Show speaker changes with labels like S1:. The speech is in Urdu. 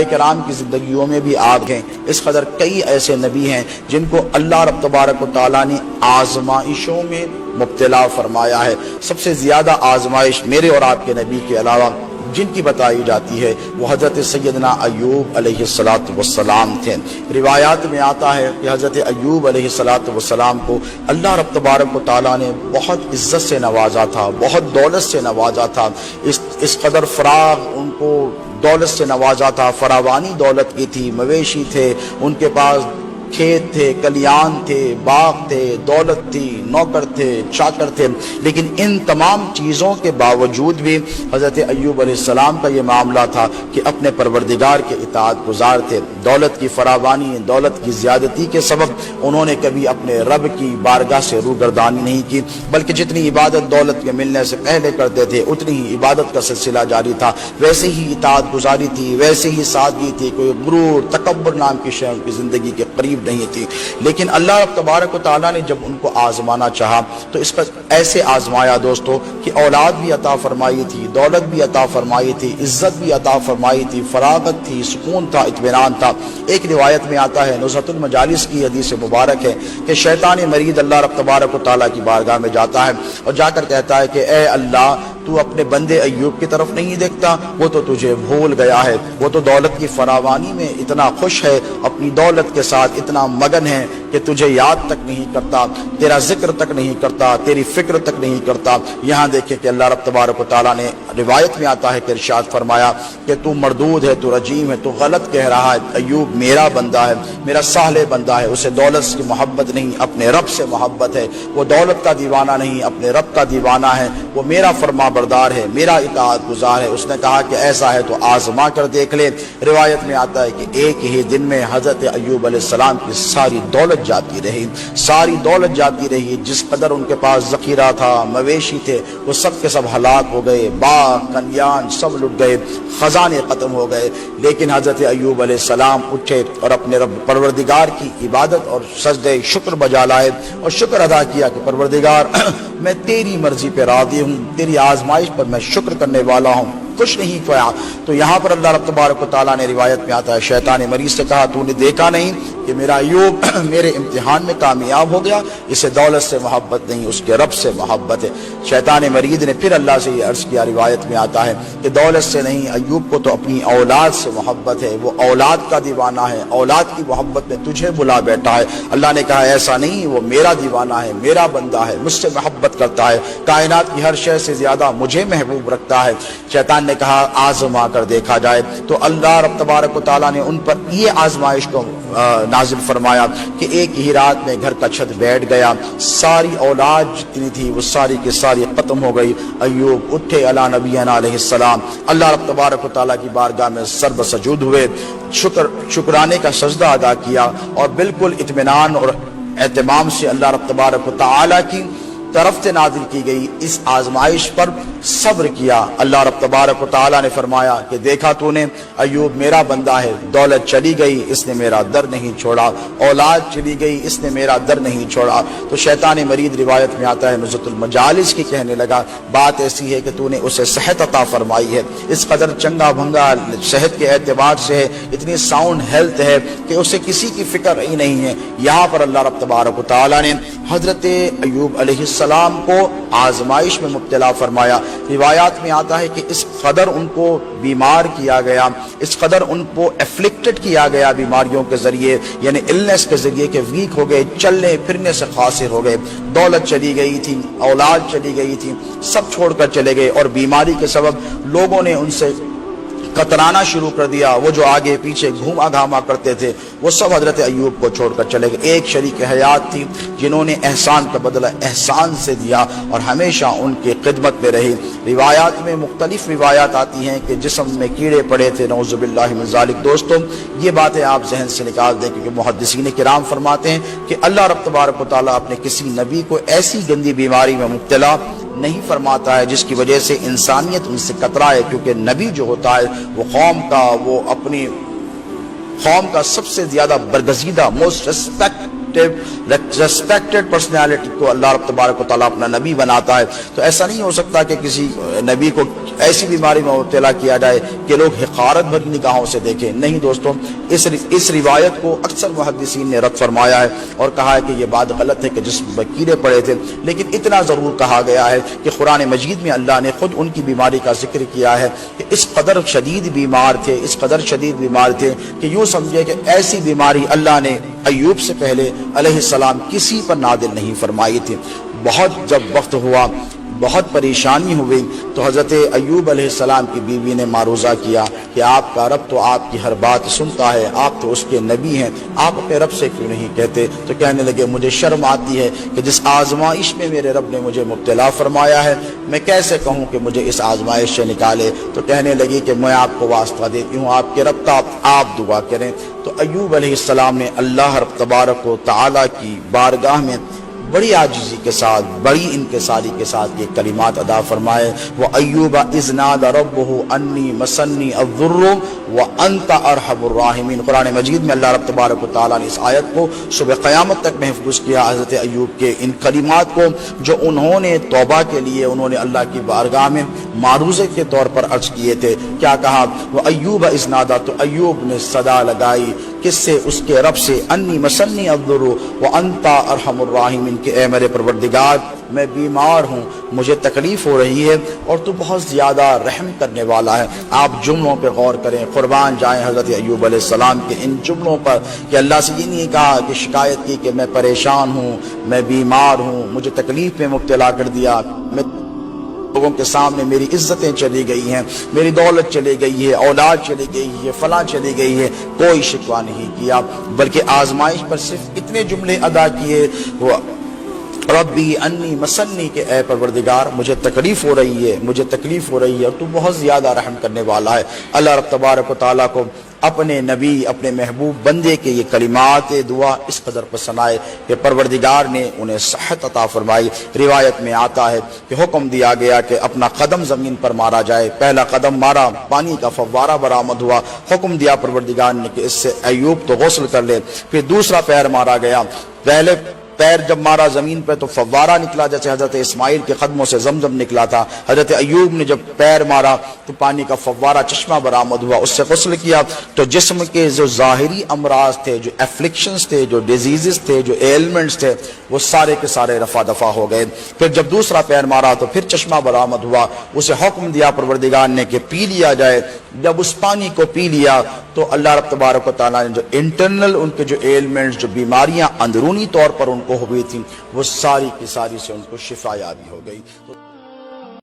S1: کرام کی زندگیوں میں بھی آپ ہیں، اس قدر کئی ایسے نبی ہیں جن کو اللہ رب تبارک و تعالیٰ نے آزمائشوں میں مبتلا فرمایا ہے۔ سب سے زیادہ آزمائش میرے اور آپ کے نبی کے علاوہ جن کی بتائی جاتی ہے وہ حضرت سیدنا ایوب علیہ السلام تھے۔ روایات میں آتا ہے کہ حضرت ایوب علیہ السلام کو اللہ رب تبارک و تعالیٰ نے بہت عزت سے نوازا تھا، بہت دولت سے نوازا تھا، اس قدر فراغ ان کو دولت سے نوازا تھا، فراوانی دولت کی تھی، مویشی تھے ان کے پاس، کھیت تھے، کلیان تھے، باغ تھے، دولت تھی، نوکر تھے، چاکر تھے، لیکن ان تمام چیزوں کے باوجود بھی حضرت ایوب علیہ السلام کا یہ معاملہ تھا کہ اپنے پروردگار کے اطاعت گزار تھے۔ دولت کی فراوانی، دولت کی زیادتی کے سبب انہوں نے کبھی اپنے رب کی بارگاہ سے روگردانی نہیں کی، بلکہ جتنی عبادت دولت کے ملنے سے پہلے کرتے تھے اتنی ہی عبادت کا سلسلہ جاری تھا، ویسے ہی اطاعت گزاری تھی، ویسے ہی سادگی تھی، کوئی غرور تکبر نام کی شے ان کی زندگی کے قریب نہیں تھی۔ لیکن اللہ رب تبارک و تعالیٰ نے جب ان کو آزمانا چاہا تو اس پر ایسے آزمایا دوستو کہ اولاد بھی عطا فرمائی تھی، دولت بھی عطا فرمائی تھی، عزت بھی عطا فرمائی تھی، فراغت تھی، سکون تھا، اطمینان تھا۔ ایک روایت میں آتا ہے، نزہۃ المجالس کی حدیث مبارک ہے کہ شیطان مرید اللہ رب تبارک و تعالیٰ کی بارگاہ میں جاتا ہے اور جا کر کہتا ہے کہ اے اللہ، تو اپنے بندے ایوب کی طرف نہیں دیکھتا، وہ تو تجھے بھول گیا ہے، وہ تو دولت کی فراوانی میں اتنا خوش ہے، اپنی دولت کے ساتھ اتنا مگن ہے کہ تجھے یاد تک نہیں کرتا، تیرا ذکر تک نہیں کرتا، تیری فکر تک نہیں کرتا۔ یہاں دیکھیں کہ اللہ رب تبارک و تعالیٰ نے روایت میں آتا ہے کہ ارشاد فرمایا کہ تو مردود ہے، تو رجیم ہے، تو غلط کہہ رہا ہے، ایوب میرا بندہ ہے، میرا صالح بندہ ہے، اسے دولت کی محبت نہیں، اپنے رب سے محبت ہے، وہ دولت کا دیوانہ نہیں، اپنے رب کا دیوانہ ہے، وہ میرا فرما بردار ہے، میرا اطاعت گزار ہے۔ اس نے کہا کہ ایسا ہے تو آزما کر دیکھ لے۔ روایت میں آتا ہے کہ ایک ہی دن میں حضرت ایوب علیہ السلام کی ساری دولت جاتی رہی، ساری دولت جاتی رہی، جس قدر ان کے پاس ذخیرہ تھا، مویشی تھے، وہ سب کے سب ہلاک ہو گئے، باغ کنیان سب لٹ گئے، خزانے ختم ہو گئے۔ لیکن حضرت ایوب علیہ السلام اٹھے اور اپنے رب پروردگار کی عبادت اور سجدہ شکر بجا لائے اور شکر ادا کیا کہ پروردگار میں تیری مرضی پہ راضی ہوں، تیری آزمائش پر میں شکر کرنے والا ہوں، کچھ نہیں کیا۔ تو یہاں پر اللہ رب تبارک و تعالیٰ نے روایت میں آتا ہے شیطان مریض سے کہا تو نے دیکھا نہیں کہ میرا ایوب میرے امتحان میں کامیاب ہو گیا، اسے دولت سے محبت نہیں، اس کے رب سے محبت ہے۔ شیطان مریض نے پھر اللہ سے یہ عرض کیا، روایت میں آتا ہے کہ دولت سے نہیں، ایوب کو تو اپنی اولاد سے محبت ہے، وہ اولاد کا دیوانہ ہے، اولاد کی محبت میں تجھے بلا بیٹھا ہے۔ اللہ نے کہا ایسا نہیں، وہ میرا دیوانہ ہے، میرا بندہ ہے، مجھ سے محبت کرتا ہے، کائنات کی ہر شے سے زیادہ مجھے محبوب رکھتا ہے۔ شیطان نے کہا آزما کر دیکھا جائے، تو اللہ رب تبارک و تعالیٰ نے ان پر یہ آزمائش کو نازل فرمایا کہ ایک ہی رات میں گھر کا چھت بیٹھ گیا، ساری اولاد جتنی تھی وہ ساری کی ساری ختم ہو گئی۔ ایوب اٹھے علی نبینا علیہ السلام، اللہ رب تبارک و تعالیٰ کی بارگاہ میں سر بسجود ہوئے، شکرانے کا سجدہ ادا کیا اور بالکل اطمینان اور اہتمام سے اللہ رب تبارک و تعالیٰ کی طرف سے نازل کی گئی اس آزمائش پر صبر کیا۔ اللہ رب تبارک و تعالیٰ نے فرمایا کہ دیکھا تو نے، ایوب میرا بندہ ہے، دولت چلی گئی اس نے میرا در نہیں چھوڑا، اولاد چلی گئی اس نے میرا در نہیں چھوڑا۔ تو شیطان مرید روایت میں آتا ہے نزہۃ المجالس کی کہنے لگا بات ایسی ہے کہ تو نے اسے صحت عطا فرمائی ہے، اس قدر چنگا بھنگا صحت کے اعتبار سے ہے، اتنی ساؤنڈ ہیلتھ ہے کہ اسے کسی کی فکر ہی نہیں ہے۔ یہاں پر اللہ رب تبارک و تعالیٰ نے حضرت ایوب علیہ السلام کو آزمائش میں مبتلا فرمایا۔ روایات میں آتا ہے کہ اس قدر ان کو بیمار کیا گیا، اس قدر ان کو افلکٹڈ کیا گیا بیماریوں کے ذریعے، یعنی النس کے ذریعے، کہ ویک ہو گئے، چلنے پھرنے سے قاصر ہو گئے، دولت چلی گئی تھی، اولاد چلی گئی تھی، سب چھوڑ کر چلے گئے، اور بیماری کے سبب لوگوں نے ان سے کترانا شروع کر دیا۔ وہ جو آگے پیچھے گھوما گھاما کرتے تھے وہ سب حضرت ایوب کو چھوڑ کر چلے گئے۔ ایک شریک حیات تھی جنہوں نے احسان کا بدلہ احسان سے دیا اور ہمیشہ ان کی خدمت میں رہی۔ روایات میں مختلف روایات آتی ہیں کہ جسم میں کیڑے پڑے تھے، نعوذ باللہ من ذالک۔ دوستوں یہ باتیں آپ ذہن سے نکال دیں، کیونکہ محدثین کرام فرماتے ہیں کہ اللہ رب تبارک و تعالیٰ اپنے کسی نبی کو ایسی گندی بیماری میں مبتلا نہیں فرماتا ہے جس کی وجہ سے انسانیت ان سے کترائے، کیونکہ نبی جو ہوتا ہے وہ قوم کا، وہ اپنی قوم کا سب سے زیادہ برگزیدہ، موسٹ ریسپیکٹ ریسپیکٹڈ پرسنالٹی کو اللہ رب تبارک و تعالیٰ اپنا نبی بناتا ہے، تو ایسا نہیں ہو سکتا کہ کسی نبی کو ایسی بیماری میں مبتلا کیا جائے کہ لوگ حقارت بھری نگاہوں سے دیکھیں۔ نہیں دوستوں، اس روایت کو اکثر محدثین نے رد فرمایا ہے اور کہا ہے کہ یہ بات غلط ہے کہ جس میں کیڑے پڑے تھے، لیکن اتنا ضرور کہا گیا ہے کہ قرآن مجید میں اللہ نے خود ان کی بیماری کا ذکر کیا ہے کہ اس قدر شدید بیمار تھے کہ یوں سمجھے کہ ایسی بیماری اللہ نے ایوب سے پہلے علیہ السلام کسی پر نازل نہیں فرمائی تھی۔ بہت جب وقت ہوا، بہت پریشانی ہوئی، تو حضرت ایوب علیہ السلام کی بیوی نے معروضہ کیا کہ آپ کا رب تو آپ کی ہر بات سنتا ہے، آپ تو اس کے نبی ہیں، آپ اپنے رب سے کیوں نہیں کہتے؟ تو کہنے لگے مجھے شرم آتی ہے کہ جس آزمائش میں میرے رب نے مجھے مبتلا فرمایا ہے، میں کیسے کہوں کہ مجھے اس آزمائش سے نکالے؟ تو کہنے لگی کہ میں آپ کو واسطہ دیتی ہوں، آپ کے رب کا آپ دعا کریں۔ تو ایوب علیہ السلام نے اللہ رب تبارک و تعالیٰ کی بارگاہ میں بڑی عاجزی کے ساتھ، بڑی انکساری کے ساتھ یہ کلمات ادا فرمائے۔ وَأَيُّوبَ إِذْ نَادَى رَبُّهُ أَنِّي مَسَّنِّي الضُّرُّ وَأَنْتَ أَرْحَمُ الرَّاحِمِينَ۔ قرآن مجید میں اللہ رب تبارک و تعالیٰ نے اس آیت کو صبح قیامت تک محفوظ کیا حضرت ایوب کے ان کلمات کو، جو انہوں نے توبہ کے لیے انہوں نے اللہ کی بارگاہ میں معروضے کے طور پر عرض کیے تھے۔ کیا کہا؟ وَأَيُّوبَ إِذْ نَادَى، تو ایوب نے صدا لگائی کس سے؟ اس کے رب سے، انی مسنی الضر وانت ارحم الراحمین، کہ اے میرے پروردگار میں بیمار ہوں، مجھے تکلیف ہو رہی ہے اور تو بہت زیادہ رحم کرنے والا ہے۔ آپ جملوں پہ غور کریں، قربان جائیں حضرت ایوب علیہ السلام کے ان جملوں پر کہ اللہ سے یہ نہیں کہا کہ شکایت کی کہ میں پریشان ہوں، میں بیمار ہوں، مجھے تکلیف میں مبتلا کر دیا، میں لوگوں کے سامنے میری عزتیں چلی گئی ہیں، میری دولت چلی گئی ہے، اولاد چلی گئی ہے، فلاں چلی گئی ہے، کوئی شکوہ نہیں کیا، بلکہ آزمائش پر صرف اتنے جملے ادا کیے، وہ ربی انی مسنی، کہ اے پروردگار مجھے تکلیف ہو رہی ہے اور تو بہت زیادہ رحم کرنے والا ہے۔ اللہ رب تبارک و تعالیٰ کو اپنے نبی، اپنے محبوب بندے کے یہ کلمات دعا اس قدر پسند آئے کہ پروردگار نے انہیں صحت عطا فرمائی۔ روایت میں آتا ہے کہ حکم دیا گیا کہ اپنا قدم زمین پر مارا جائے، پہلا قدم مارا، پانی کا فوارہ برآمد ہوا، حکم دیا پروردگار نے کہ اس سے ایوب تو غسل کر لے، پھر دوسرا پیر مارا گیا، پہلے پیر جب مارا زمین پہ تو فوارہ نکلا، جیسے حضرت اسماعیل کے قدموں سے زمزم نکلا تھا۔ حضرت ایوب نے جب پیر مارا تو پانی کا فوارہ چشمہ برآمد ہوا، اس سے غسل کیا تو جسم کے جو ظاہری امراض تھے، جو افلکشنز تھے، جو ڈیزیزز تھے، جو ایلمنٹس تھے، وہ سارے کے سارے رفع دفع ہو گئے۔ پھر جب دوسرا پیر مارا تو پھر چشمہ برآمد ہوا، اسے حکم دیا پروردگار نے کہ پی لیا جائے۔ جب اس پانی کو پی لیا تو اللہ رب تبارک و تعالیٰ نے جو انٹرنل ان کے جو ایلمنٹس، جو بیماریاں اندرونی طور پر ان کو ہوئی تھیں، وہ ساری کی ساری سے ان کو شفا یابی ہو گئی۔